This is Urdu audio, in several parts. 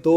2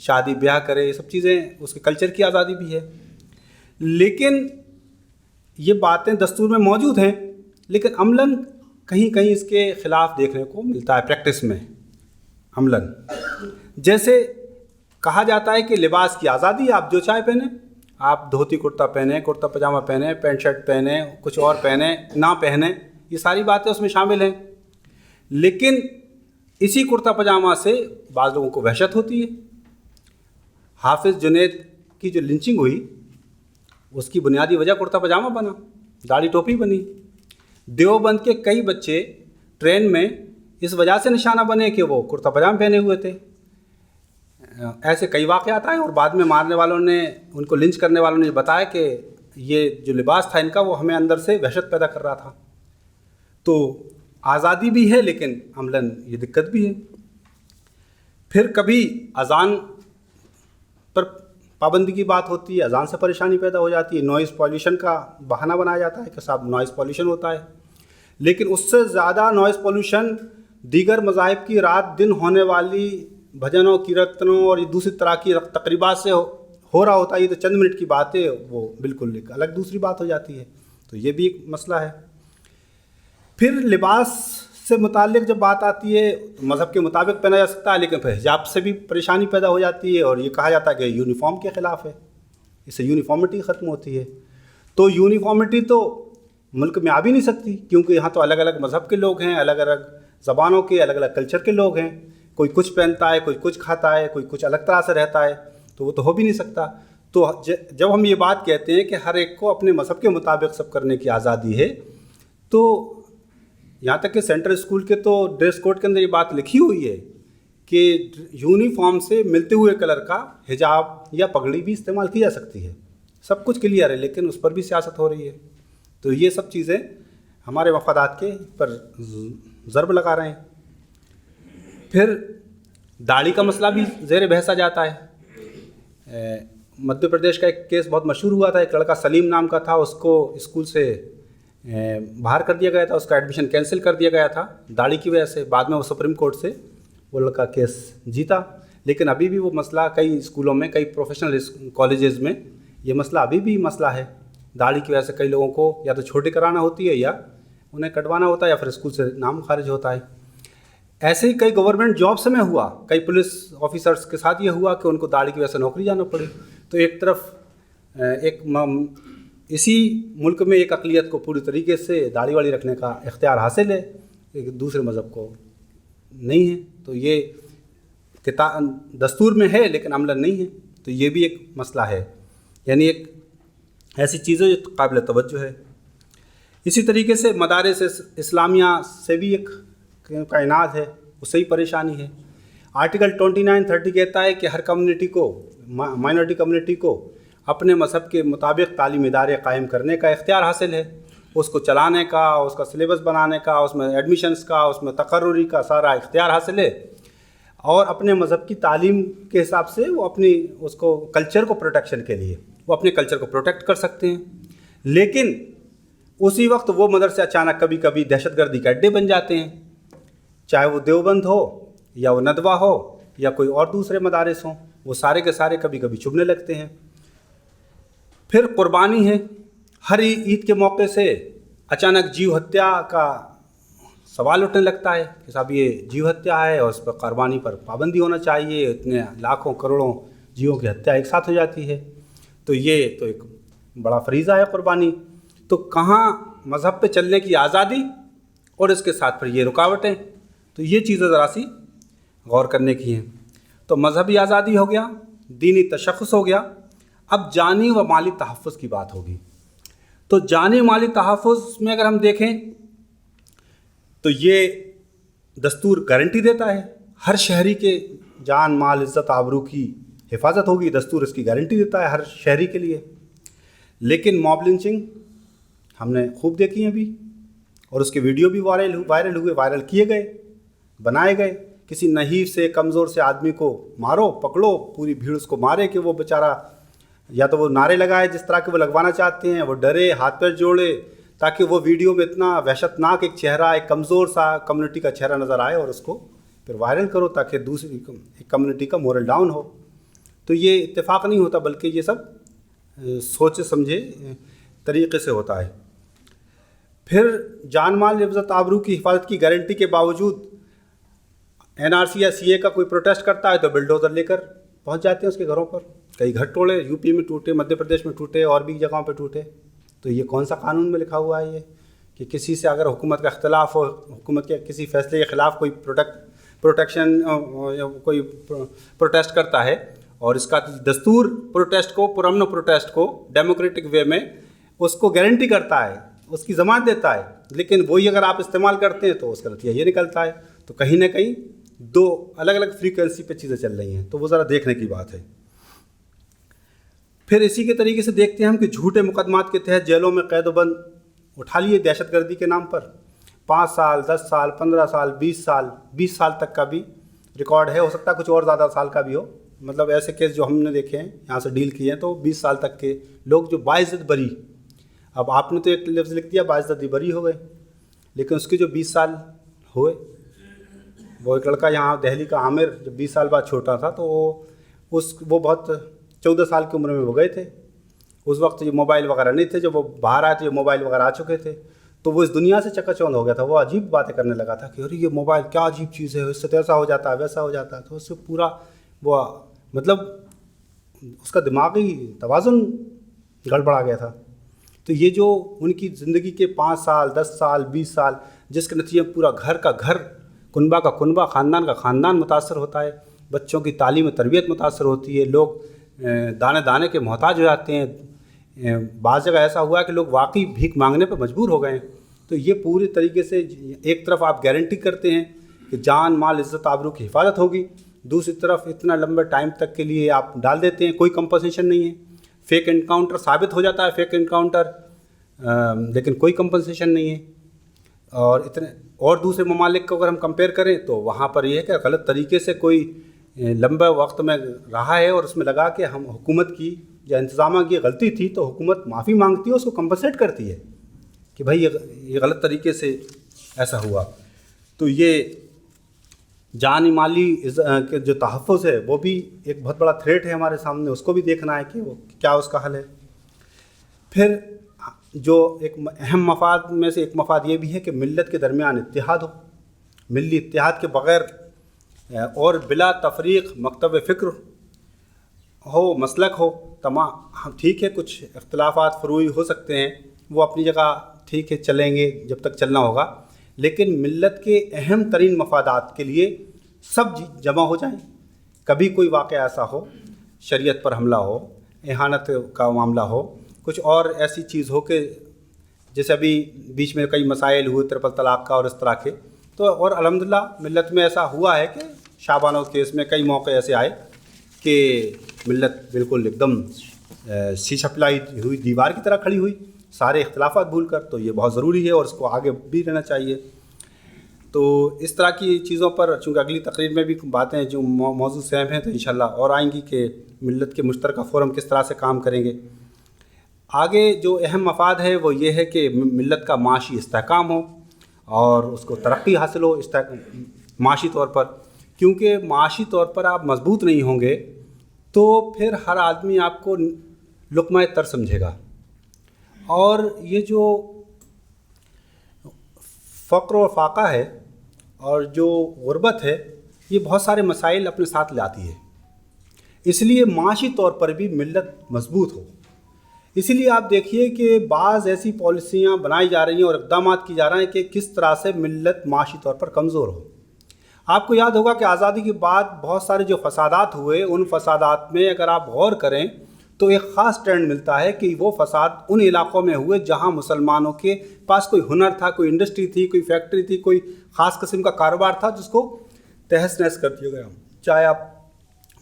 شادی بیاہ کرے، یہ سب چیزیں اس کے کلچر کی آزادی بھی ہے. لیکن یہ باتیں دستور میں موجود ہیں، لیکن عملاً کہیں کہیں اس کے خلاف دیکھنے کو ملتا ہے پریکٹس میں عملاً. جیسے کہا جاتا ہے کہ لباس کی آزادی، آپ جو چاہے پہنیں، آپ دھوتی کرتا پہنیں، کرتا پاجامہ پہنیں، پینٹ شرٹ پہنیں، کچھ اور پہنیں نہ پہنیں، یہ ساری باتیں اس میں شامل ہیں. لیکن اسی کرتا پاجامہ سے بعض لوگوں کو وحشت ہوتی ہے. حافظ جنید کی جو لنچنگ ہوئی اس کی بنیادی وجہ کرتا پاجامہ بنا، داڑھی ٹوپی بنی. دیوبند کے کئی بچے ٹرین میں اس وجہ سے نشانہ بنے کہ وہ کرتا پاجامہ پہنے ہوئے تھے. ایسے کئی واقعات آئے اور بعد میں مارنے والوں نے، ان کو لنچ کرنے والوں نے بتایا کہ یہ جو لباس تھا ان کا وہ ہمیں اندر سے وحشت پیدا کر رہا تھا. تو آزادی بھی ہے لیکن عملاً یہ دقت بھی ہے. پھر کبھی اذان پر پابندی کی بات ہوتی ہے، اذان سے پریشانی پیدا ہو جاتی ہے. نوائز پولیوشن کا بہانہ بنایا جاتا ہے کہ صاحب نوائز پولیوشن ہوتا ہے. لیکن اس سے زیادہ نوائز پولیوشن دیگر مذاہب کی رات دن ہونے والی بھجنوں، کیرتنوں اور دوسری طرح کی تقریبات سے ہو رہا ہوتا ہے. یہ تو چند منٹ کی بات ہے، وہ بالکل ایک الگ دوسری بات ہو جاتی ہے. تو یہ بھی ایک مسئلہ ہے. پھر لباس سے متعلق جب بات آتی ہے تو مذہب کے مطابق پہنا جا سکتا ہے، لیکن پھر حجاب سے بھی پریشانی پیدا ہو جاتی ہے اور یہ کہا جاتا ہے کہ یونیفارم کے خلاف ہے، اس سے یونیفارمٹی ختم ہوتی ہے. تو یونیفارمٹی تو ملک میں آ بھی نہیں سکتی، کیونکہ یہاں تو الگ الگ مذہب کے لوگ ہیں، الگ الگ زبانوں کے، الگ الگ کلچر کے لوگ ہیں. کوئی کچھ پہنتا ہے، کوئی کچھ کھاتا ہے، کوئی کچھ الگ طرح سے رہتا ہے، تو وہ تو ہو بھی نہیں سکتا. تو جب ہم یہ بات کہتے ہیں کہ ہر ایک کو اپنے مذہب کے مطابق سب کرنے کی آزادی ہے، تو یہاں تک کہ سینٹرل اسکول کے تو ڈریس کوڈ کے اندر یہ بات لکھی ہوئی ہے کہ یونیفارم سے ملتے ہوئے کلر کا حجاب یا پگڑی بھی استعمال کی جا سکتی ہے. سب کچھ کلیئر ہے، لیکن اس پر بھی سیاست ہو رہی ہے. تو یہ سب چیزیں ہمارے مفادات کے پر ضرب لگا رہے ہیں. پھر داڑھی کا مسئلہ بھی زیر بحث آ جاتا ہے. مدھیہ پردیش کا ایک کیس بہت مشہور ہوا تھا. ایک لڑکا سلیم نام کا تھا، اس کو اسکول سے باہر کر دیا گیا تھا، اس کا ایڈمیشن کینسل کر دیا گیا تھا داڑھی کی وجہ سے. بعد میں وہ سپریم کورٹ سے وہ لڑکا کیس جیتا. لیکن ابھی بھی وہ مسئلہ کئی اسکولوں میں، کئی پروفیشنل کالجز میں یہ مسئلہ ابھی بھی مسئلہ ہے. داڑھی کی وجہ سے کئی لوگوں کو یا تو چھوٹی کرانا ہوتی ہے یا انہیں کٹوانا ہوتا ہے یا پھر اسکول سے نام خارج ہوتا ہے. ایسے ہی کئی گورنمنٹ جابس میں ہوا، کئی پولیس آفیسرس کے ساتھ یہ ہوا کہ ان کو داڑھی کی وجہ سے نوکری جانا پڑی. تو ایک طرف اسی ملک میں ایک اقلیت کو پوری طریقے سے داڑھی واڑی رکھنے کا اختیار حاصل ہے، ایک دوسرے مذہب کو نہیں ہے. تو یہ دستور میں ہے لیکن عملاً نہیں ہے. تو یہ بھی ایک مسئلہ ہے، یعنی ایک ایسی چیز ہے جو قابل توجہ ہے. اسی طریقے سے مدارس اسلامیہ سے بھی ایک کائنات ہے، اس سے ہی پریشانی ہے. آرٹیکل 2930 کہتا ہے کہ ہر کمیونٹی کو، مائنورٹی کمیونٹی کو اپنے مذہب کے مطابق تعلیمی ادارے قائم کرنے کا اختیار حاصل ہے. اس کو چلانے کا، اس کا سلیبس بنانے کا، اس میں ایڈمیشنز کا، اس میں تقرری کا سارا اختیار حاصل ہے. اور اپنے مذہب کی تعلیم کے حساب سے وہ اپنی اس کو کلچر کو پروٹیکشن کے لیے وہ اپنے کلچر کو پروٹیکٹ کر سکتے ہیں. لیکن اسی وقت وہ مدرسے اچانک کبھی کبھی دہشت گردی کے اڈے بن جاتے ہیں، چاہے وہ دیوبند ہو یا وہ ندوہ ہو یا کوئی اور دوسرے مدارس ہوں، وہ سارے کے سارے کبھی کبھی چبھنے لگتے ہیں. پھر قربانی ہے. ہر عید کے موقع سے اچانک جیو ہتیا کا سوال اٹھنے لگتا ہے کہ صاحب یہ جیو ہتیا ہے اور اس پر قربانی پر پابندی ہونا چاہیے. اتنے لاکھوں کروڑوں جیووں کی ہتیا ایک ساتھ ہو جاتی ہے. تو یہ تو ایک بڑا فریضہ ہے قربانی. تو کہاں مذہب پہ چلنے کی آزادی اور اس کے ساتھ پھر یہ رکاوٹیں. تو یہ چیزیں ذرا سی غور کرنے کی ہیں. تو مذہبی آزادی ہو گیا، دینی تشخص ہو گیا. اب جانی و مالی تحفظ کی بات ہوگی. تو جانی و مالی تحفظ میں اگر ہم دیکھیں تو یہ دستور گارنٹی دیتا ہے ہر شہری کے جان، مال، عزت، آبرو کی حفاظت ہوگی. دستور اس کی گارنٹی دیتا ہے ہر شہری کے لیے. لیکن موب لنچنگ ہم نے خوب دیکھی ہیں ابھی، اور اس کے ویڈیو بھی وائرل ہوئے، وائرل کیے گئے، بنائے گئے. کسی نحیف سے، کمزور سے آدمی کو مارو، پکڑو، پوری بھیڑ اس کو مارے کہ وہ بیچارہ یا تو وہ نعرے لگائے جس طرح کے وہ لگوانا چاہتے ہیں، وہ ڈرے، ہاتھ پیر جوڑے، تاکہ وہ ویڈیو میں اتنا وحشت ناک ایک چہرہ، ایک کمزور سا کمیونٹی کا چہرہ نظر آئے اور اس کو پھر وائرل کرو تاکہ دوسری کمیونٹی کا مورل ڈاؤن ہو. تو یہ اتفاق نہیں ہوتا بلکہ یہ سب سوچے سمجھے طریقے سے ہوتا ہے۔ پھر جان مال عزت آبرو کی حفاظت کی گارنٹی کے باوجود NRC یا CA کا کوئی پروٹیسٹ کرتا ہے تو بلڈوزر لے کر پہنچ جاتے ہیں اس کے گھروں پر۔ کئی گھر ٹوڑے UP میں ٹوٹے، مدھیہ پردیش میں ٹوٹے، اور بھی جگہوں پہ ٹوٹے۔ تو یہ کون سا قانون میں لکھا ہوا ہے یہ کہ کسی سے اگر حکومت کا اختلاف ہو، حکومت کے کسی فیصلے کے خلاف کوئی پروٹیکشن کوئی پروٹیسٹ کرتا ہے اور اس کا دستور پروٹیسٹ کو، پرامن پروٹیسٹ کو ڈیموکریٹک وے میں اس کو گارنٹی کرتا ہے، اس کی ضمانت دیتا ہے، لیکن وہی اگر آپ استعمال کرتے ہیں تو اس کا نتیجہ یہ نکلتا ہے۔ تو کہیں نہ کہیں دو الگ الگ فریکوینسی پہ چیزیں چل رہی ہیں، تو وہ ذرا دیکھنے کی بات ہے۔ پھر اسی کے طریقے سے دیکھتے ہیں ہم کہ جھوٹے مقدمات کے تحت جیلوں میں قید و بند اٹھا لیے دہشت گردی کے نام پر، 5 سال 10 سال 15 سال 20 سال 20 سال تک کا بھی ریکارڈ ہے، ہو سکتا ہے کچھ اور زیادہ سال کا بھی ہو، مطلب ایسے کیس جو ہم نے دیکھے ہیں یہاں سے ڈیل کیے ہیں تو 20 سال تک کے لوگ جو باعزت بری۔ اب آپ نے تو ایک لفظ لکھ دیا باعزت بری ہو گئے، لیکن اس کے جو 20 سال ہوئے، وہ ایک لڑکا یہاں دہلی کا عامر جب 20 سال بعد چھوٹا تھا تو وہ بہت 14 سال کی عمر میں وہ گئے تھے۔ اس وقت یہ موبائل وغیرہ نہیں تھے، جب وہ باہر آئے تو یہ موبائل وغیرہ آ چکے تھے، تو وہ اس دنیا سے چکا چوندھ ہو گیا تھا۔ وہ عجیب باتیں کرنے لگا تھا کہ ارے یہ موبائل کیا عجیب چیز ہے، اس سے ایسا ہو جاتا ہے ویسا ہو جاتا ہے، تو اس سے پورا وہ مطلب اس کا دماغی توازن گڑبڑا گیا تھا۔ تو یہ جو ان کی زندگی کے 5 سال 10 سال 20 سال جس کے نتیجے میں پورا گھر کا گھر، کنبہ کا کنبہ، خاندان کا خاندان متاثر ہوتا ہے، بچوں کی تعلیم و تربیت متاثر ہوتی ہے، لوگ دانے دانے کے محتاج ہو جاتے ہیں، بعض جگہ ایسا ہوا ہے کہ لوگ واقعی بھیک مانگنے پہ مجبور ہو گئے ہیں۔ تو یہ پوری طریقے سے ایک طرف آپ گارنٹی کرتے ہیں کہ جان مال عزت آبرو کی حفاظت ہوگی، دوسری طرف اتنا لمبے ٹائم تک کے لیے آپ ڈال دیتے ہیں، کوئی کمپنسیشن نہیں ہے، فیک انکاؤنٹر ثابت ہو جاتا ہے، فیک انکاؤنٹر، لیکن کوئی کمپنسیشن نہیں ہے۔ اور دوسرے ممالک کو اگر ہم کمپیئر کریں تو وہاں پر یہ ہے کہ غلط طریقے سے کوئی لمبے وقت میں رہا ہے اور اس میں لگا کہ ہم حکومت کی یا انتظامیہ کی غلطی تھی تو حکومت معافی مانگتی ہے، اس کو کمپنسیٹ کرتی ہے کہ بھائی یہ غلط طریقے سے ایسا ہوا۔ تو یہ جانی مالی کے جو تحفظ ہے وہ بھی ایک بہت بڑا تھریٹ ہے ہمارے سامنے، اس کو بھی دیکھنا ہے کہ وہ کیا اس کا حل ہے۔ پھر جو ایک اہم مفاد میں سے ایک مفاد یہ بھی ہے کہ ملت کے درمیان اتحاد ہو، ملی اتحاد کے بغیر اور بلا تفریق مکتب فکر ہو، مسلک ہو، تمام ٹھیک ہے، کچھ اختلافات فروعی ہو سکتے ہیں، وہ اپنی جگہ ٹھیک ہے چلیں گے جب تک چلنا ہوگا، لیکن ملت کے اہم ترین مفادات کے لیے سب جمع ہو جائیں۔ کبھی کوئی واقعہ ایسا ہو، شریعت پر حملہ ہو، اہانت کا معاملہ ہو، کچھ اور ایسی چیز ہو کہ جیسے ابھی بیچ میں کئی مسائل ہوئے ٹرپل طلاق کا اور اس طرح کے، تو اور الحمدللہ ملت میں ایسا ہوا ہے کہ شابانہ کیس میں کئی موقع ایسے آئے کہ ملت بالکل ایک دم شیشہ پلائی ہوئی دیوار کی طرح کھڑی ہوئی، سارے اختلافات بھول کر۔ تو یہ بہت ضروری ہے اور اس کو آگے بھی رہنا چاہیے۔ تو اس طرح کی چیزوں پر چونکہ اگلی تقریر میں بھی باتیں جو موضوع سیم ہیں تو انشاءاللہ اور آئیں گی کہ ملت کے مشترکہ فورم کس طرح سے کام کریں گے۔ آگے جو اہم مفاد ہے وہ یہ ہے کہ ملت کا معاشی استحکام ہو اور اس کو ترقی حاصل ہو معاشی طور پر، کیونکہ معاشی طور پر آپ مضبوط نہیں ہوں گے تو پھر ہر آدمی آپ کو لقمہ تر سمجھے گا، اور یہ جو فقر و فاقہ ہے اور جو غربت ہے یہ بہت سارے مسائل اپنے ساتھ لاتی ہے، اس لیے معاشی طور پر بھی ملت مضبوط ہو۔ اسی لیے آپ دیکھیے کہ بعض ایسی پالیسیاں بنائی جا رہی ہیں اور اقدامات کی جا رہے ہیں کہ کس طرح سے ملت معاشی طور پر کمزور ہو۔ آپ کو یاد ہوگا کہ آزادی کے بعد بہت سارے جو فسادات ہوئے، ان فسادات میں اگر آپ غور کریں تو ایک خاص ٹرینڈ ملتا ہے کہ وہ فساد ان علاقوں میں ہوئے جہاں مسلمانوں کے پاس کوئی ہنر تھا، کوئی انڈسٹری تھی، کوئی فیکٹری تھی، کوئی خاص قسم کا کاروبار تھا جس کو تہس نہس کر دیا گیا۔ چاہے آپ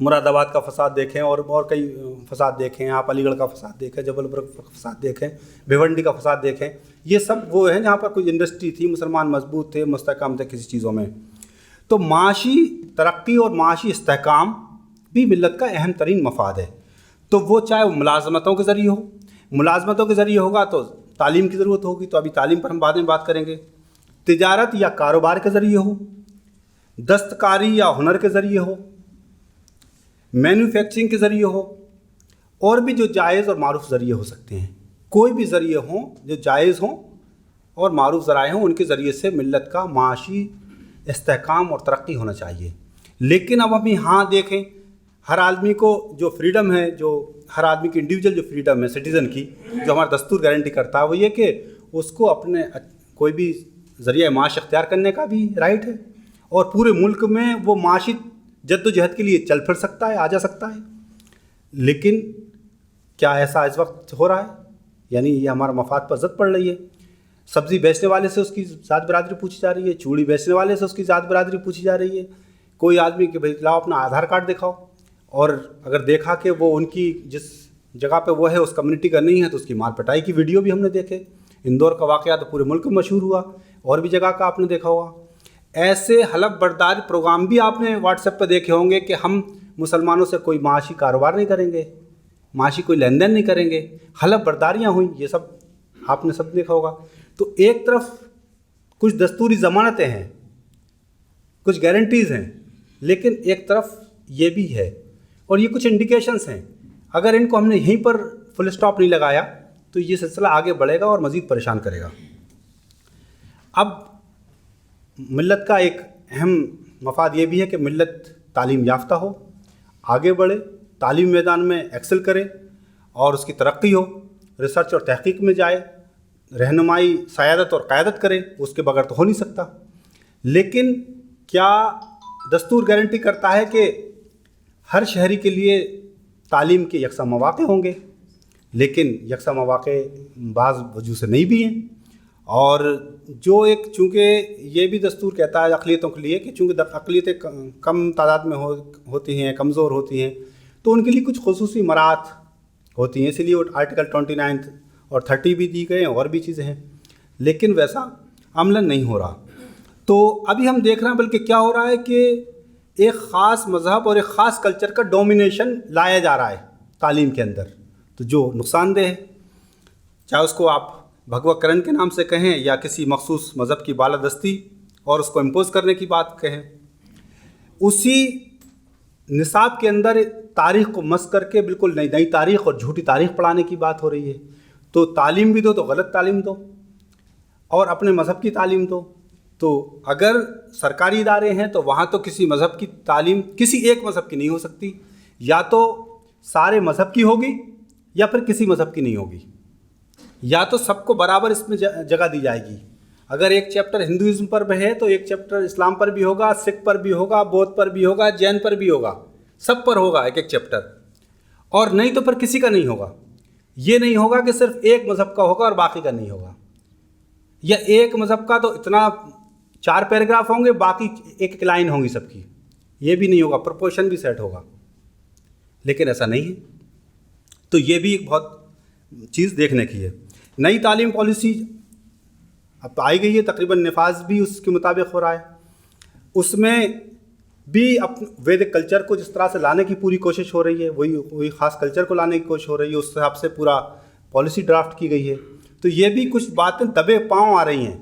مراد آباد کا فساد دیکھیں اور کئی فساد دیکھیں، آپ علی گڑھ کا فساد دیکھیں، جبل پور کا فساد دیکھیں، بھیونڈی کا فساد دیکھیں، یہ سب وہ ہیں جہاں پر کوئی انڈسٹری تھی، مسلمان مضبوط تھے، مستحکم تھے کسی چیزوں میں۔ تو معاشی ترقی اور معاشی استحکام بھی ملت کا اہم ترین مفاد ہے۔ تو وہ چاہے وہ ملازمتوں کے ذریعے ہو، ملازمتوں کے ذریعے ہوگا تو تعلیم کی ضرورت ہوگی، تو ابھی تعلیم پر ہم بعد میں بات کریں گے، تجارت یا کاروبار کے ذریعے ہو، دستکاری یا ہنر کے ذریعے ہو، مینوفیکچرنگ کے ذریعے ہو، اور بھی جو جائز اور معروف ذریعے ہو سکتے ہیں، کوئی بھی ذریعے ہوں جو جائز ہوں اور معروف ذرائع ہوں، ان کے ذریعے سے ملت کا معاشی استحکام اور ترقی ہونا چاہیے۔ لیکن اب ہم یہاں دیکھیں، ہر آدمی کو جو فریڈم ہے، جو ہر آدمی کی انڈیویجول جو فریڈم ہے سٹیزن کی، جو ہمارا دستور گارنٹی کرتا ہے، وہ یہ کہ اس کو اپنے کوئی بھی ذریعہ معاش اختیار کرنے کا بھی رائٹ ہے، اور پورے ملک میں وہ معاشی جد و جہد کے لیے چل پھر سکتا ہے، آ جا سکتا ہے۔ لیکن کیا ایسا اس وقت ہو رہا ہے؟ یعنی یہ ہمارا مفاد پر زد پڑ رہی ہے۔ سبزی بیچنے والے سے اس کی ذات برادری پوچھی جا رہی ہے، چوڑی بیچنے والے سے اس کی ذات برادری پوچھی جا رہی ہے۔ کوئی آدمی کہ بھائی لاؤ اپنا آدھار کارڈ دکھاؤ، اور اگر دیکھا کہ وہ ان کی جس جگہ پہ وہ ہے اس کمیونٹی کا نہیں ہے تو اس کی مار پٹائی کی ویڈیو بھی ہم نے دیکھے۔ اندور کا واقعہ تو پورے ملک میں مشہور ہوا، اور بھی جگہ کا آپ نے دیکھا ہوگا۔ ایسے حلف برداری پروگرام بھی آپ نے واٹس ایپ پہ دیکھے ہوں گے کہ ہم مسلمانوں سے کوئی معاشی کاروبار نہیں کریں گے، معاشی کوئی لین دین نہیں کریں گے، حلف برداریاں ہوئیں، یہ سب آپ نے سب دیکھا ہوگا۔ تو ایک طرف کچھ دستوری ضمانتیں ہیں، کچھ گارنٹیز ہیں، لیکن ایک طرف یہ بھی ہے، اور یہ کچھ انڈیکیشنز ہیں۔ اگر ان کو ہم نے یہیں پر فل اسٹاپ نہیں لگایا تو یہ سلسلہ آگے بڑھے گا اور مزید پریشان کرے گا۔ اب ملت کا ایک اہم مفاد یہ بھی ہے کہ ملت تعلیم یافتہ ہو، آگے بڑھے، تعلیم میدان میں ایکسل کرے اور اس کی ترقی ہو، ریسرچ اور تحقیق میں جائے، رہنمائی، سیادت اور قیادت کرے، اس کے بغیر تو ہو نہیں سکتا۔ لیکن کیا دستور گارنٹی کرتا ہے کہ ہر شہری کے لیے تعلیم کے یکساں مواقع ہوں گے؟ لیکن یکساں مواقع بعض وجہ سے نہیں بھی ہیں، اور جو ایک چونکہ یہ بھی دستور کہتا ہے اقلیتوں کے لیے کہ چونکہ اقلیتیں کم تعداد میں ہوتی ہیں، کمزور ہوتی ہیں، تو ان کے لیے کچھ خصوصی مراعات ہوتی ہیں، اسی لیے وہ آرٹیکل 29 اور 30 بھی دی گئے ہیں، اور بھی چیزیں ہیں، لیکن ویسا عملاً نہیں ہو رہا۔ تو ابھی ہم دیکھ رہے ہیں بلکہ کیا ہو رہا ہے کہ ایک خاص مذہب اور ایک خاص کلچر کا ڈومینیشن لایا جا رہا ہے تعلیم کے اندر، تو جو نقصان دہ ہے، چاہے اس کو آپ بھگوا کرن کے نام سے کہیں یا کسی مخصوص مذہب کی بالادستی اور اس کو امپوز کرنے کی بات کہیں۔ اسی نصاب کے اندر تاریخ کو مس کر کے بالکل نئی تاریخ اور جھوٹی تاریخ پڑھانے کی بات ہو رہی ہے۔ تو تعلیم بھی دو تو غلط تعلیم دو، اور اپنے مذہب کی تعلیم دو۔ تو اگر سرکاری ادارے ہیں تو وہاں تو کسی مذہب کی تعلیم کسی ایک مذہب کی نہیں ہو سکتی، یا تو سارے مذہب کی ہوگی یا پھر کسی مذہب کی نہیں ہوگی، یا تو سب کو برابر اس میں جگہ دی جائے گی۔ اگر ایک چیپٹر ہندوازم پر بھی ہے تو ایک چیپٹر اسلام پر بھی ہوگا، سکھ پر بھی ہوگا، بودھ پر بھی ہوگا، جین پر بھی ہوگا، سب پر ہوگا ایک ایک چیپٹر، اور نہیں تو پھر کسی کا نہیں ہوگا۔ یہ نہیں ہوگا کہ صرف ایک مذہب کا ہوگا اور باقی کا نہیں ہوگا، یا ایک مذہب کا تو اتنا 4 پیراگراف ہوں گے، باقی ایک لائن ہوں گی سب کی، یہ بھی نہیں ہوگا، پروپورشن بھی سیٹ ہوگا، لیکن ایسا نہیں ہے۔ تو یہ بھی ایک بہت چیز دیکھنے کی ہے۔ نئی تعلیم پالیسی اب آئی گئی ہے، تقریباً نفاذ بھی اس کے مطابق ہو رہا ہے۔ اس میں بھی ویدک کلچر کو جس طرح سے لانے کی پوری کوشش ہو رہی ہے، وہی خاص کلچر کو لانے کی کوشش ہو رہی ہے، اس حساب سے پورا پالیسی ڈرافٹ کی گئی ہے۔ تو یہ بھی کچھ باتیں دبے پاؤں آ رہی ہیں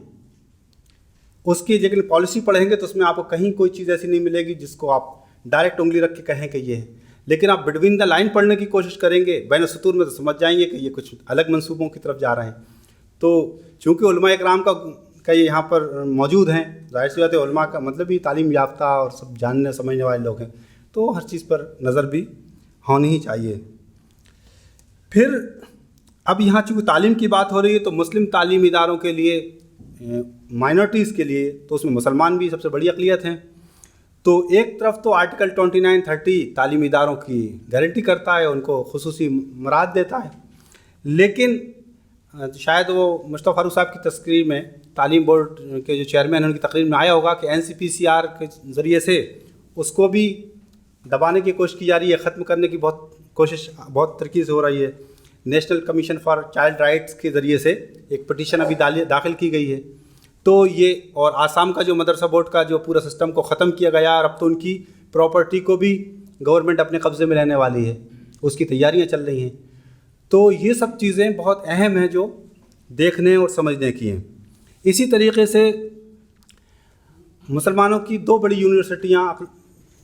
اس کی، لیکن پالیسی پڑھیں گے تو اس میں آپ کو کہیں کوئی چیز ایسی نہیں ملے گی جس کو آپ ڈائریکٹ انگلی رکھ کے کہیں کہ یہ ہے، لیکن آپ بٹوین دا لائن پڑھنے کی کوشش کریں گے بین السطور میں تو سمجھ جائیں گے کہ یہ کچھ الگ منصوبوں کی طرف جا رہے ہیں۔ تو چونکہ علماء اکرام کا یہ یہاں پر موجود ہیں، ظاہر سی بات ہے علماء کا مطلب بھی تعلیم یافتہ اور سب جاننے سمجھنے والے لوگ ہیں، تو ہر چیز پر نظر بھی ہونی ہی چاہیے۔ پھر اب یہاں چونکہ تعلیم کی بات ہو رہی ہے تو مسلم تعلیمی اداروں کے لیے، مائنورٹیز کے لیے، تو اس میں مسلمان بھی سب سے بڑی اقلیت ہیں۔ تو ایک طرف تو آرٹیکل 29-30 تعلیمی اداروں کی گارنٹی کرتا ہے، ان کو خصوصی مراعات دیتا ہے، لیکن شاید وہ مصطفیٰ فاروق صاحب کی تقریر میں، تعلیم بورڈ کے جو چیئرمین ہیں ان کی تقریر میں آیا ہوگا کہ NCPCR کے ذریعے سے اس کو بھی دبانے کی کوشش کی جا رہی ہے، ختم کرنے کی بہت ترقی سے ہو رہی ہے۔ National commission for child rights کے ذریعے سے ایک پٹیشن ابھی داخل کی گئی ہے۔ تو یہ، اور آسام کا جو مدرسہ بورڈ کا جو پورا سسٹم کو ختم کیا گیا، اور اب تو ان کی پراپرٹی کو بھی گورنمنٹ اپنے قبضے میں لینے والی ہے، اس کی تیاریاں چل رہی ہیں۔ تو یہ سب چیزیں بہت اہم ہیں جو دیکھنے اور سمجھنے کی ہیں۔ اسی طریقے سے مسلمانوں کی 2 بڑی یونیورسٹیاں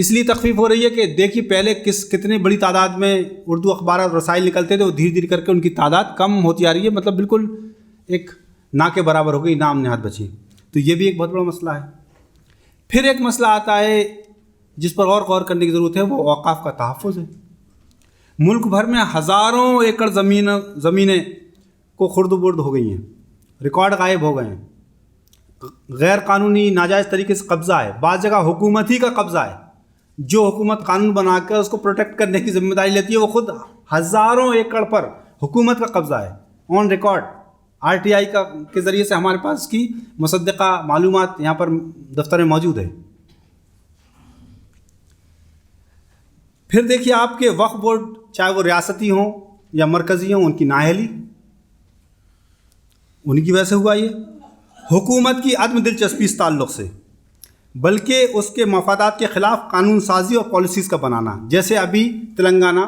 اس لیے تخفیف ہو رہی ہے کہ دیکھیے پہلے کتنے بڑی تعداد میں اردو اخبار اور رسائل نکلتے تھے، وہ دھیرے دھیرے کر کے ان کی تعداد کم ہوتی آ رہی ہے، مطلب بالکل ایک نہ کے برابر ہو گئی، نام نہاد بچی. تو یہ بھی ایک بہت بڑا مسئلہ ہے. پھر ایک مسئلہ آتا ہے جس پر غور کرنے کی ضرورت ہے، وہ اوقاف کا تحفظ ہے. ملک بھر میں ہزاروں ایکڑ زمینیں کو خرد و برد ہو گئی ہیں، ریکارڈ غائب ہو گئے ہیں، غیر قانونی ناجائز طریقے سے قبضہ ہے، بعض جگہ حکومت ہی کا قبضہ ہے. جو حکومت قانون بنا کر اس کو پروٹیکٹ کرنے کی ذمہ داری لیتی ہے، وہ خود ہزاروں ایکڑ پر حکومت کا قبضہ ہے آن ریکارڈ. RTI کے ذریعے سے ہمارے پاس کی مصدقہ معلومات یہاں پر دفتر میں موجود ہے. پھر دیکھیے آپ کے وقف بورڈ، چاہے وہ ریاستی ہوں یا مرکزی ہوں، ان کی نااہلی ان کی وجہ سے ہوا. یہ حکومت کی عدم دلچسپی اس تعلق سے، بلکہ اس کے مفادات کے خلاف قانون سازی اور پالیسیز کا بنانا، جیسے ابھی تلنگانہ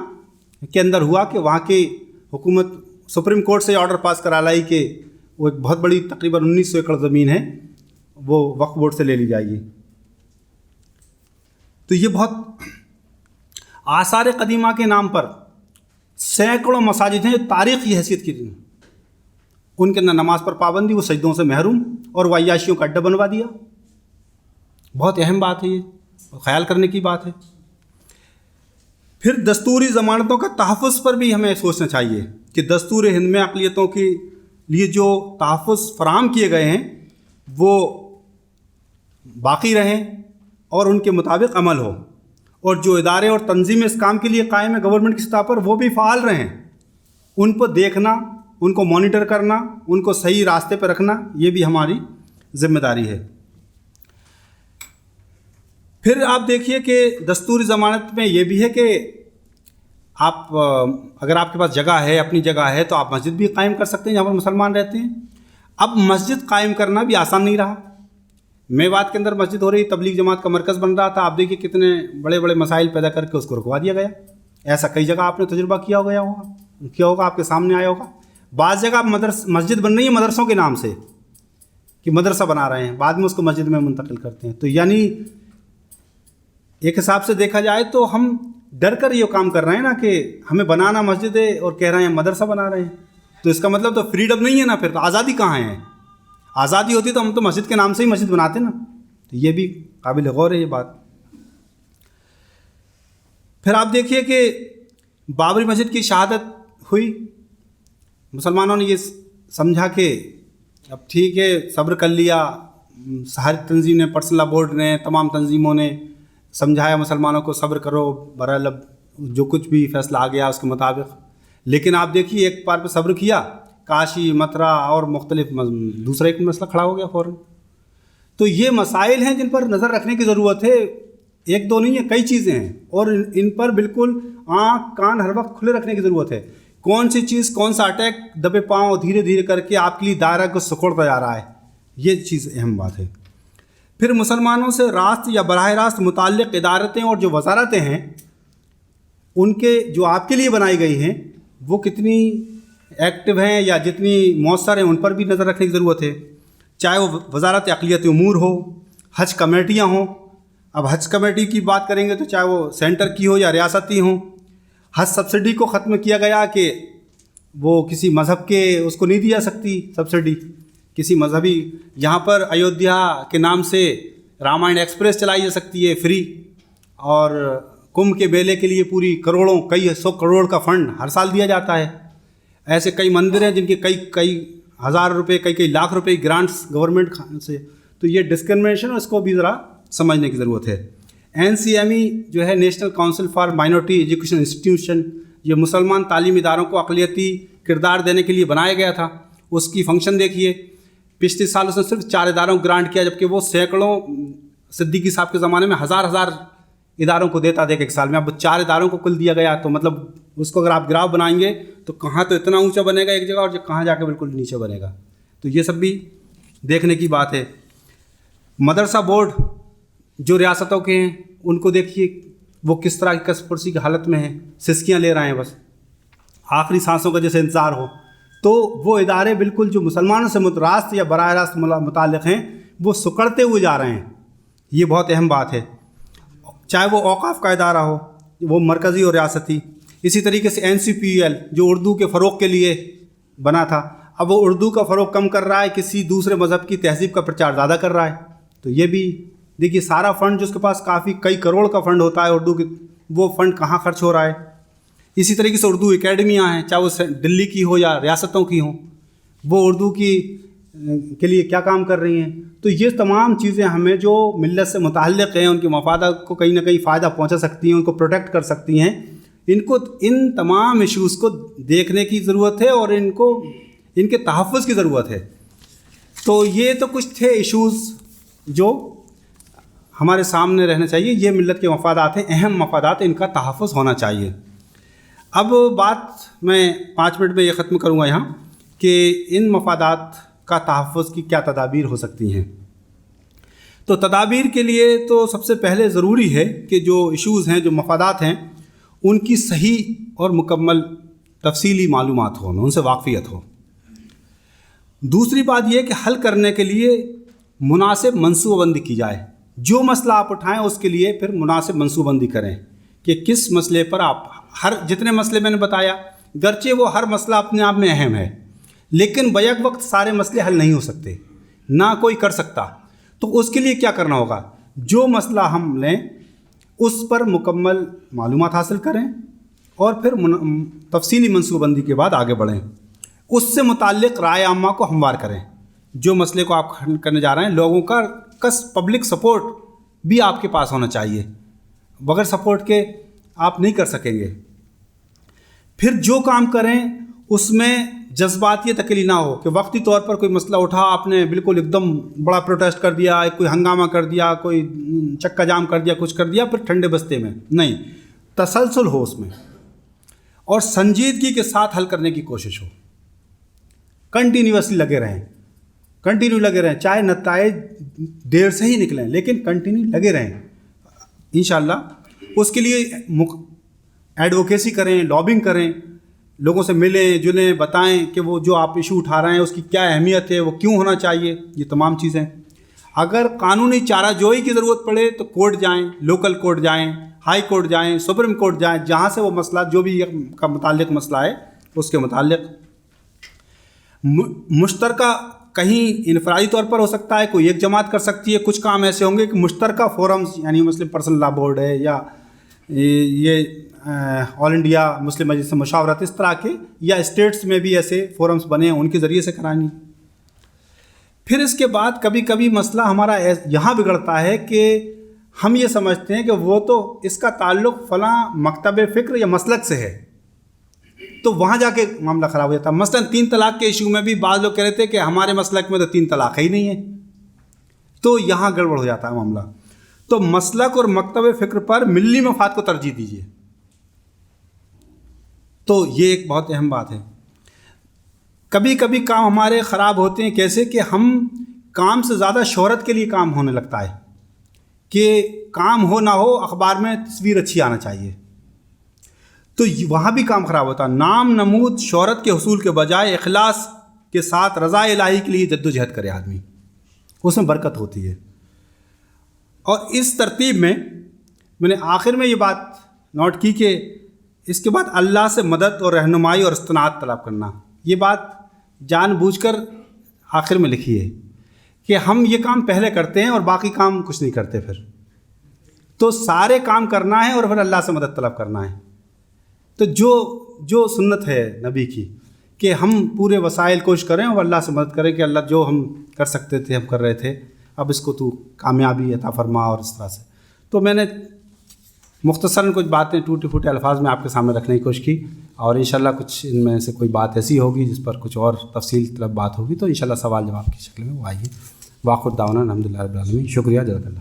کے اندر ہوا کہ وہاں کی حکومت سپریم کورٹ سے آرڈر پاس کرا لائی کہ وہ ایک بہت بڑی تقریباً 1900 ایکڑ زمین ہے، وہ وقف بورڈ سے لے لی جائے گی. تو یہ بہت آثار قدیمہ کے نام پر سینکڑوں مساجد ہیں جو تاریخی حیثیت کی، ان کے اندر نماز پر پابندی، وہ سجدوں سے محروم، اور وہ عیاشیوں کا اڈہ بنوا دیا. بہت اہم بات ہے، یہ خیال کرنے کی بات ہے. پھر دستوری ضمانتوں کا تحفظ پر بھی ہمیں سوچنا چاہیے کہ دستور ہند میں اقلیتوں کے لیے جو تحفظ فراہم کیے گئے ہیں وہ باقی رہیں اور ان کے مطابق عمل ہو، اور جو ادارے اور تنظیمیں اس کام کے لیے قائم ہیں گورنمنٹ کی سطح پر، وہ بھی فعال رہیں. ان پر دیکھنا، ان کو مانیٹر کرنا، ان کو صحیح راستے پہ رکھنا، یہ بھی ہماری ذمہ داری ہے. پھر آپ دیکھیے کہ دستوری ضمانت میں یہ بھی ہے کہ آپ اگر آپ کے پاس جگہ ہے، اپنی جگہ ہے، تو آپ مسجد بھی قائم کر سکتے ہیں جہاں پر مسلمان رہتے ہیں. اب مسجد قائم کرنا بھی آسان نہیں رہا. میوات کے اندر مسجد ہو رہی، تبلیغ جماعت کا مرکز بن رہا تھا، آپ دیکھیے کتنے بڑے بڑے مسائل پیدا کر کے اس کو رکوا دیا گیا. ایسا کئی جگہ آپ نے تجربہ کیا ہوگا، آپ کے سامنے آیا ہوگا. بعض جگہ مسجد بن رہی ہے مدرسوں کے نام سے، کہ مدرسہ بنا رہے ہیں، بعد میں اس کو مسجد میں منتقل کرتے ہیں. تو یعنی ایک حساب سے دیکھا جائے تو ہم ڈر کر یہ کام کر رہے ہیں نا، کہ ہمیں بنانا مسجد ہے اور کہہ رہے ہیں مدرسہ بنا رہے ہیں. تو اس کا مطلب تو فریڈم نہیں ہے نا، پھر تو آزادی کہاں ہے؟ آزادی ہوتی تو ہم تو مسجد کے نام سے ہی مسجد بناتے نا. تو یہ بھی قابل غور ہے یہ بات. پھر آپ دیکھیے کہ بابری مسجد کی شہادت ہوئی، مسلمانوں نے یہ سمجھا کہ اب ٹھیک ہے، صبر کر لیا. ہر تنظیم نے، پرسنل لا بورڈ نے، تمام تنظیموں نے سمجھایا مسلمانوں کو صبر کرو، بہرحال اب جو کچھ بھی فیصلہ آ گیا اس کے مطابق. لیکن آپ دیکھیے ایک بار پہ صبر کیا، کاشی، متھرا اور مختلف دوسرا ایک مسئلہ کھڑا ہو گیا فوراً. تو یہ مسائل ہیں جن پر نظر رکھنے کی ضرورت ہے. ایک دو نہیں ہے، کئی چیزیں ہیں، اور ان پر بالکل آنکھ کان ہر وقت کھلے رکھنے کی ضرورت ہے. کون سی چیز، کون سا اٹیک دبے پاؤں دھیرے دھیرے کر کے آپ کے لیے دائرہ کو سکڑتا جا رہا ہے، یہ چیز اہم بات ہے. پھر مسلمانوں سے راست یا براہ راست متعلق ادارتیں اور جو وزارتیں ہیں، ان کے جو آپ کے لیے بنائی گئی ہیں وہ کتنی ایکٹیو ہیں یا جتنی مؤثر ہیں، ان پر بھی نظر رکھنے کی ضرورت ہے. چاہے وہ وزارت اقلیتی امور ہو، حج کمیٹیاں ہوں. اب حج کمیٹی کی بات کریں گے تو چاہے وہ سینٹر کی ہو یا ریاستی ہوں. حج سبسڈی کو ختم کیا گیا کہ وہ کسی مذہب کے اس کو نہیں دی جا سکتی سبسڈی، کسی مذہبی. یہاں پر ایودھیا کے نام سے رامائن ایکسپریس چلائی جا سکتی ہے فری، اور کمبھ کے میلے کے لیے پوری کروڑوں، کئی 100 کروڑ کا فنڈ ہر سال دیا جاتا ہے. ایسے کئی مندر ہیں جن کے کئی ہزار روپے، کئی لاکھ روپے گرانٹس گورنمنٹ سے. تو یہ ڈسکرمنیشن، اس کو بھی ذرا سمجھنے کی ضرورت ہے. NCME جو ہے، national council for minority education institution, یہ مسلمان تعلیمی اداروں کو اقلیتی کردار دینے کے لیے بنایا گیا تھا. اس کی فنکشن دیکھیے، پچھلے سال اس نے صرف 4 اداروں کو گرانٹ کیا، جبکہ وہ سینکڑوں، صدیقی صاحب کے زمانے میں ہزار اداروں کو دیتا تھا ایک سال میں. اب 4 اداروں کو کل دیا گیا. تو مطلب اس کو اگر آپ گراف بنائیں گے تو کہاں تو اتنا اونچا بنے گا ایک جگہ، اور کہاں جا کے بالکل نیچے بنے گا. تو یہ سب بھی دیکھنے کی بات ہے. مدرسہ بورڈ جو ریاستوں کے ہیں، ان کو دیکھیے وہ کس طرح کی کس پرسی کی حالت میں ہیں، سسکیاں لے رہے ہیں، بس آخری سانسوں کا جیسے انتظار ہو. تو وہ ادارے بالکل جو مسلمانوں سے راست یا براہ راست متعلق ہیں، وہ سکڑتے ہوئے جا رہے ہیں. یہ بہت اہم بات ہے. چاہے وہ اوقاف کا ادارہ ہو، وہ مرکزی اور ریاستی. اسی طریقے سے NCPL جو اردو کے فروغ کے لیے بنا تھا، اب وہ اردو کا فروغ کم کر رہا ہے، کسی دوسرے مذہب کی تہذیب کا پرچار زیادہ کر رہا ہے. تو یہ بھی دیکھیے سارا فنڈ جو اس کے پاس کافی کئی کروڑ کا فنڈ ہوتا ہے اردو کی، وہ فنڈ کہاں خرچ ہو رہا ہے. اسی طریقے سے اردو اکیڈمیاں ہیں، چاہے وہ دلی کی ہو یا ریاستوں کی ہوں، وہ اردو کے لیے کیا کام کر رہی ہیں. تو یہ تمام چیزیں ہمیں جو ملت سے متعلق ہیں، ان کے مفادات کو کہیں نہ کہیں فائدہ پہنچا سکتی ہیں، ان کو پروٹیکٹ کر سکتی ہیں. ان تمام ایشوز کو دیکھنے کی ضرورت ہے اور ان کے تحفظ کی ضرورت ہے. تو یہ تو کچھ تھے ایشوز جو ہمارے سامنے رہنا چاہیے. یہ ملت کے مفادات ہیں، اہم مفادات، ان کا تحفظ ہونا چاہیے. اب بات میں 5 منٹ میں یہ ختم کروں گا یہاں کہ ان مفادات کا تحفظ کی کیا تدابیر ہو سکتی ہیں. تو تدابیر کے لیے تو سب سے پہلے ضروری ہے کہ جو ایشوز ہیں، جو مفادات ہیں، ان کی صحیح اور مکمل تفصیلی معلومات ہوں، ان سے واقفیت ہو. دوسری بات یہ کہ حل کرنے کے لیے مناسب منصوبہ بندی کی جائے. جو مسئلہ آپ اٹھائیں اس کے لیے پھر مناسب منصوبہ بندی کریں کہ کس مسئلے پر آپ جتنے مسئلے میں نے بتایا، گرچہ وہ ہر مسئلہ اپنے آپ میں اہم ہے، لیکن بیک وقت سارے مسئلے حل نہیں ہو سکتے، نہ کوئی کر سکتا. تو اس کے لیے کیا کرنا ہوگا؟ جو مسئلہ ہم لیں اس پر مکمل معلومات حاصل کریں اور پھر تفصیلی منصوبہ بندی کے بعد آگے بڑھیں. اس سے متعلق رائے عامہ کو ہموار کریں. جو مسئلے کو آپ حل کرنے جا رہے ہیں، لوگوں کا پبلک سپورٹ بھی آپ کے پاس ہونا چاہیے. بغیر سپورٹ کے آپ نہیں کر سکیں گے. پھر جو کام کریں اس میں جذباتی تکلی نہ ہو کہ وقتی طور پر کوئی مسئلہ اٹھا، آپ نے بالکل ایک دم بڑا پروٹیسٹ کر دیا، کوئی ہنگامہ کر دیا، کوئی چکا جام کر دیا، کچھ کر دیا، پھر ٹھنڈے بستے میں نہیں. تسلسل ہو اس میں اور سنجیدگی کے ساتھ حل کرنے کی کوشش ہو. کنٹینیوسلی لگے رہیں، چاہے نتائج دیر سے ہی نکلیں لیکن کنٹینیو لگے رہیں انشاءاللہ. اس کے لیے ایڈوکیسی کریں، لابنگ کریں، لوگوں سے ملیں جلیں، بتائیں کہ وہ جو آپ ایشو اٹھا رہے ہیں اس کی کیا اہمیت ہے، وہ کیوں ہونا چاہیے. یہ تمام چیزیں. اگر قانونی چارہ جوئی کی ضرورت پڑے تو کورٹ جائیں، لوکل کورٹ جائیں، ہائی کورٹ جائیں، سپریم کورٹ جائیں، جہاں سے وہ مسئلہ جو بھی کا متعلق مسئلہ ہے اس کے متعلق مشترکہ کہیں انفرادی طور پر ہو سکتا ہے، کوئی ایک جماعت کر سکتی ہے. کچھ کام ایسے ہوں گے کہ مشترکہ فورمز، یعنی مسلم پرسنل لا بورڈ ہے یا یہ آل انڈیا مسلم مجلس مشاورت، اس طرح کے، یا اسٹیٹس میں بھی ایسے فورمز بنے ہیں، ان کے ذریعے سے کرانی. پھر اس کے بعد کبھی کبھی مسئلہ ہمارا یہاں بگڑتا ہے کہ ہم یہ سمجھتے ہیں کہ وہ تو اس کا تعلق فلاں مکتب فکر یا مسلک سے ہے، تو وہاں جا کے معاملہ خراب ہو جاتا ہے. مثلاً 3 طلاق کے ایشو میں بھی بعض لوگ کہہ رہے تھے کہ ہمارے مسلک میں تو 3 طلاق ہی نہیں ہے، تو یہاں گڑبڑ ہو جاتا ہے معاملہ. تو مسلک اور مکتب فکر پر ملی مفاد کو ترجیح دیجیے. تو یہ ایک بہت اہم بات ہے. کبھی کبھی کام ہمارے خراب ہوتے ہیں، کیسے کہ ہم کام سے زیادہ شہرت کے لیے کام ہونے لگتا ہے کہ کام ہو نہ ہو اخبار میں تصویر اچھی آنا چاہیے، تو وہاں بھی کام خراب ہوتا ہے. نام نمود شہرت کے حصول کے بجائے اخلاص کے ساتھ رضا الہی کے لیے جد و جہد کرے آدمی، اس میں برکت ہوتی ہے. اور اس ترتیب میں نے آخر میں یہ بات نوٹ کی کہ اس کے بعد اللہ سے مدد اور رہنمائی اور استناد طلب کرنا. یہ بات جان بوجھ کر آخر میں لکھی ہے کہ ہم یہ کام پہلے کرتے ہیں اور باقی کام کچھ نہیں کرتے. پھر تو سارے کام کرنا ہے اور پھر اللہ سے مدد طلب کرنا ہے. تو جو سنت ہے نبی کی کہ ہم پورے وسائل کوشش کریں اور اللہ سے مدد کریں کہ اللہ جو ہم کر سکتے تھے ہم کر رہے تھے، اب اس کو تو کامیابی عطا فرما. اور اس طرح سے تو میں نے مختصراً کچھ باتیں ٹوٹے پھوٹے الفاظ میں آپ کے سامنے رکھنے کی کوشش کی، اور انشاءاللہ کچھ ان میں سے کوئی بات ایسی ہوگی جس پر کچھ اور تفصیل طلب بات ہوگی تو انشاءاللہ سوال جواب کی شکل میں وہ آئیے. واخر دعوانا الحمدللہ رب العالمین. شکریہ، جزاک اللہ.